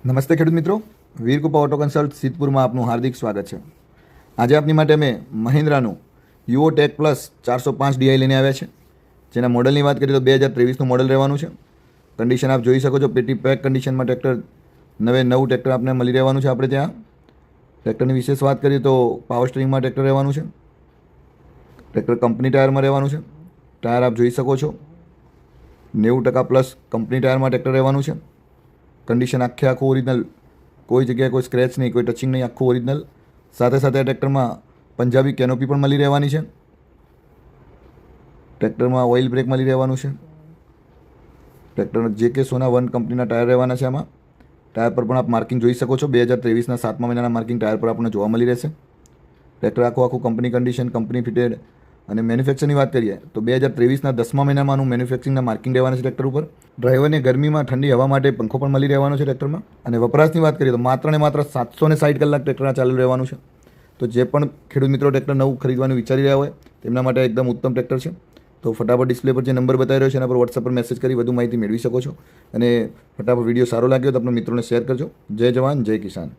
નમસ્તે ખેડૂત મિત્રો, વીરકૃપા ઓટો કન્સલ્ટ સિદ્ધપુરમાં આપનું હાર્દિક સ્વાગત છે. આજે આપની માટે અમે મહિન્દ્રાનું યુઓ ટેક પ્લસ 405 ડીઆઈ લઈને આવ્યા છે. જેના મોડલની વાત કરીએ તો 2023નું મોડલ રહેવાનું છે. કન્ડિશન આપ જોઈ શકો છો, પેટી પેક કન્ડિશનમાં ટ્રેક્ટર નવું ટ્રેક્ટર આપને મળી રહેવાનું છે. આપણે ત્યાં ટ્રેક્ટરની વિશેષ વાત કરીએ તો પાવર સ્ટીરિંગમાં ટ્રેક્ટર રહેવાનું છે. ટ્રેક્ટર કંપની ટાયરમાં રહેવાનું છે. ટાયર આપ જોઈ શકો છો, 90% પ્લસ કંપની ટાયરમાં ટ્રેક્ટર રહેવાનું છે. કન્ડિશન આખું ઓરિજિનલ, કોઈ જગ્યાએ કોઈ સ્ક્રેચ નહીં, કોઈ ટચિંગ નહીં, આખું ઓરિજિનલ. સાથે સાથે આ ટ્રેક્ટરમાં પંજાબી કેનોપી પણ મળી રહેવાની છે. ટ્રેક્ટરમાં ઓઇલ બ્રેક મળી રહેવાનું છે. ટ્રેક્ટર JK સોના 1 કંપનીના ટાયર રહેવાના છે. આમાં ટાયર પર પણ આપ માર્કિંગ જોઈ શકો છો. 2023ના 7મા મહિનાના માર્કિંગ ટાયર પર આપણને જોવા મળી રહેશે. ટ્રેક્ટર આખું કંપની કન્ડિશન, કંપની ફિટેડ. અને મેન્યુફેક્ચરની વાત કરીએ તો 2023ના 10મા મહિનામાં આનું મેન્યુફેક્ચરિંગના માર્કિંગ રહેવાના છે ટ્રેક્ટર ઉપર. ડ્રાઈવરને ગરમીમાં ઠંડી હવા માટે પંખો પણ મળી રહેવાનો છે ટ્રેક્ટરમાં. અને વપરાશની વાત કરીએ તો માત્ર 760 કલાક ટ્રેક્ટરના ચાલુ રહેવાનું છે. તો જે પણ ખેડૂત મિત્રો ટ્રેક્ટર નવું ખરીદવાનું વિચારી રહ્યા હોય તેમના માટે એકદમ ઉત્તમ ટ્રેક્ટર છે. તો ફટાફટ ડિસ્પ્લે પર જે નંબર બતાવી રહ્યો છે એના પર WhatsApp પર મેસેજ કરી વધુ માહિતી મેળવી શકો છો. અને ફટાફટ વિડીયો સારો લાગ્યો તો આપણા મિત્રોને શેર કરજો. જય જવાન, જય કિસાન.